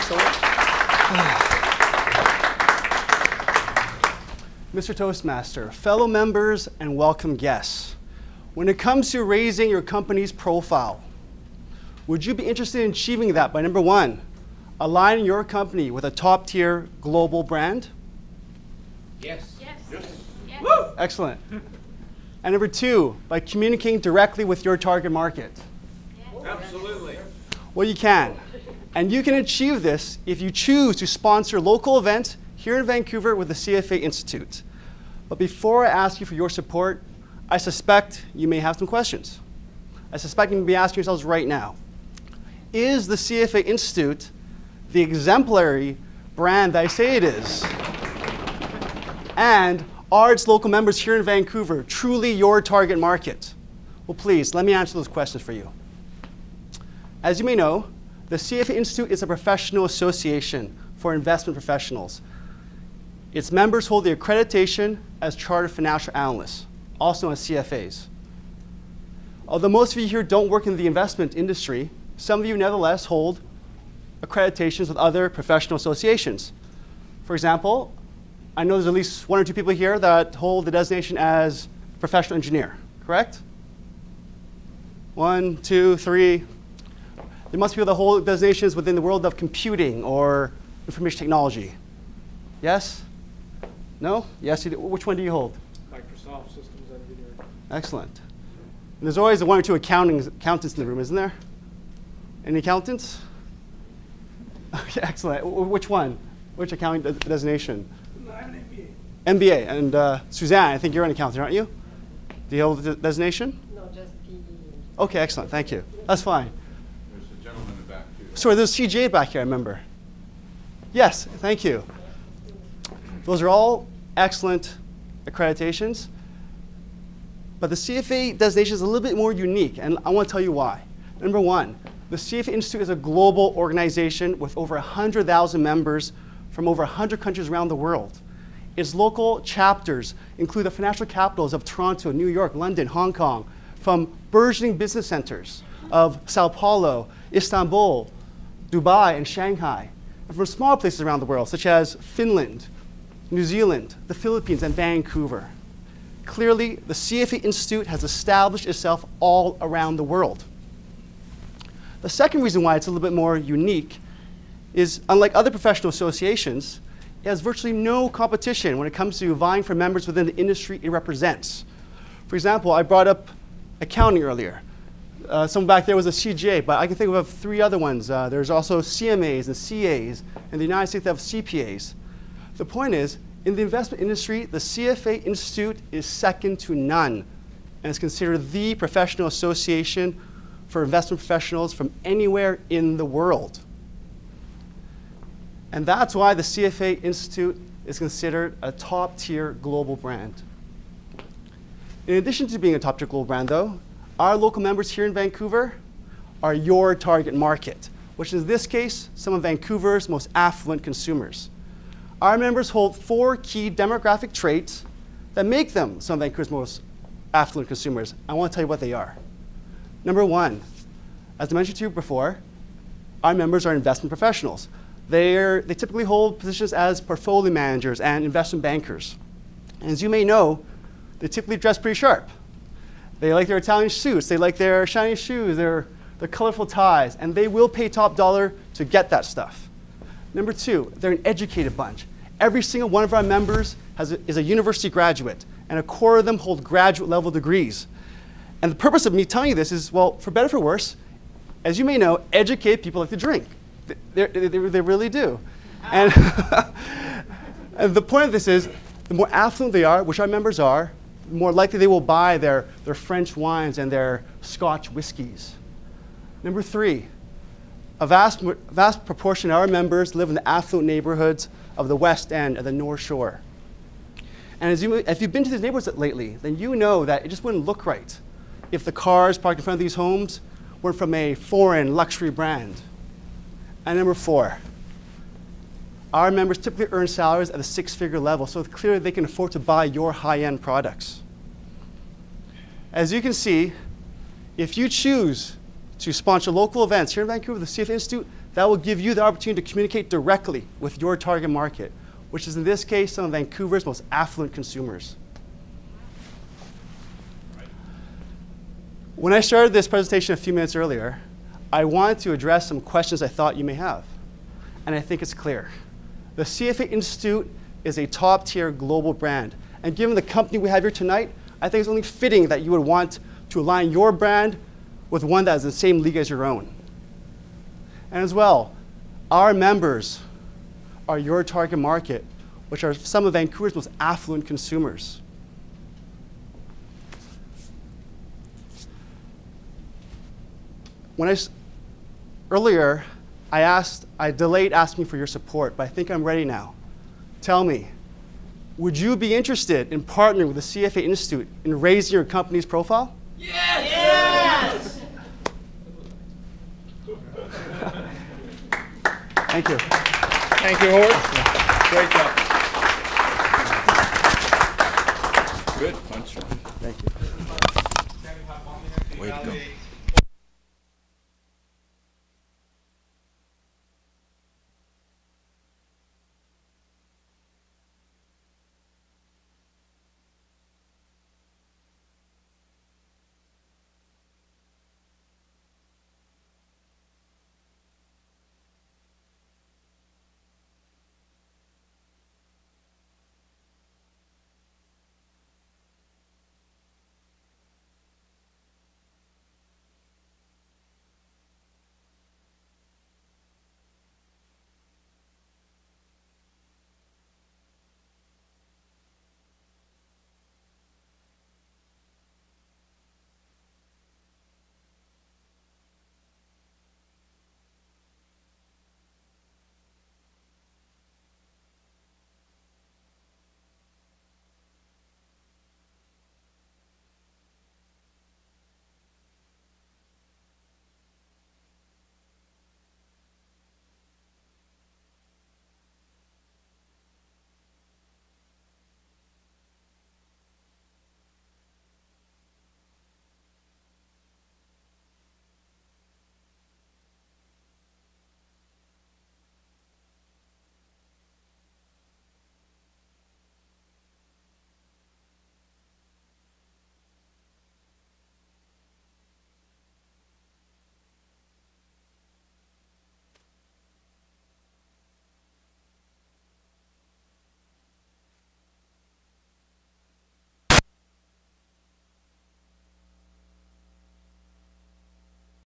Thanks so much. Mr. Toastmaster, fellow members, and welcome guests. When it comes to raising your company's profile, would you be interested in achieving that by number one, aligning your company with a top-tier global brand? Yes. Yes. Yes. Yes. Woo! Excellent. And number two, by communicating directly with your target market. Yes. Absolutely. Well, you can. And you can achieve this if you choose to sponsor a local event here in Vancouver with the CFA Institute. But before I ask you for your support, I suspect you may have some questions. I suspect you may be asking yourselves right now, is the CFA Institute the exemplary brand that I say it is? And are its local members here in Vancouver truly your target market? Well, please, let me answer those questions for you. As you may know, the CFA Institute is a professional association for investment professionals. Its members hold the accreditation as Chartered Financial Analysts, also known as CFAs. Although most of you here don't work in the investment industry, some of you nevertheless hold accreditations with other professional associations. For example, I know there's at least one or two people here that hold the designation as professional engineer, correct? 1, 2, 3. There must be people that hold designations within the world of computing or information technology. Yes? No? Yes, you do. Which one do you hold? Microsoft Systems Engineer. Excellent. And there's always one or two accountants in the room, isn't there? Any accountants? Okay, excellent. Which one? Which accounting designation? No, I have an MBA. MBA. And Suzanne, I think you're an accountant, aren't you? Do you hold the designation? No, just PE. Okay, excellent. Thank you. That's fine. There's a gentleman in the back, too. Sorry, there's CJ back here, I remember. Yes, thank you. Those are all excellent accreditations. But the CFA designation is a little bit more unique, and I want to tell you why. Number one, the CFA Institute is a global organization with over 100,000 members from over 100 countries around the world. Its local chapters include the financial capitals of Toronto, New York, London, Hong Kong, from burgeoning business centers of Sao Paulo, Istanbul, Dubai, and Shanghai, and from small places around the world, such as Finland, New Zealand, the Philippines, and Vancouver. Clearly, the CFA Institute has established itself all around the world. The second reason why it's a little bit more unique is, unlike other professional associations, it has virtually no competition when it comes to vying for members within the industry it represents. For example, I brought up accounting earlier. Someone back there was a CGA, but I can think of 3 other ones. There's also CMAs and CAs. In the United States, they have CPAs. The point is, in the investment industry, the CFA Institute is second to none and is considered the professional association for investment professionals from anywhere in the world. And that's why the CFA Institute is considered a top-tier global brand. In addition to being a top-tier global brand, though, our local members here in Vancouver are your target market, which in this case, some of Vancouver's most affluent consumers. Our members hold 4 key demographic traits that make them some of Vancouver's most affluent consumers. I want to tell you what they are. Number 1, as I mentioned to you before, our members are investment professionals. They typically hold positions as portfolio managers and investment bankers. And as you may know, they typically dress pretty sharp. They like their Italian suits, they like their shiny shoes, their colorful ties, and they will pay top dollar to get that stuff. Number 2, they're an educated bunch. Every single one of our members is a university graduate, and a quarter of them hold graduate level degrees. And the purpose of me telling you this is, well, for better or for worse, as you may know, educated people like to drink. They really do. And, and the point of this is, the more affluent they are, which our members are, the more likely they will buy their French wines and their Scotch whiskeys. Number 3, a vast proportion of our members live in the affluent neighborhoods of the West End and the North Shore. And if you've been to these neighborhoods lately, then you know that it just wouldn't look right if the cars parked in front of these homes were from a foreign luxury brand. And number 4, our members typically earn salaries at a 6-figure level, so clearly they can afford to buy your high-end products. As you can see, if you choose to sponsor local events here in Vancouver, the CFA Institute that will give you the opportunity to communicate directly with your target market, which is in this case some of Vancouver's most affluent consumers. When I started this presentation a few minutes earlier, I wanted to address some questions I thought you may have. And I think it's clear. The CFA Institute is a top-tier global brand. And given the company we have here tonight, I think it's only fitting that you would want to align your brand with one that is in the same league as your own. And as well, our members are your target market, which are some of Vancouver's most affluent consumers. Earlier, I delayed asking for your support, but I think I'm ready now. Tell me, would you be interested in partnering with the CFA Institute in raising your company's profile? Yes! Yes! Thank you. Thank you, Howard. Great job. Good punch. Thank you. Way to go.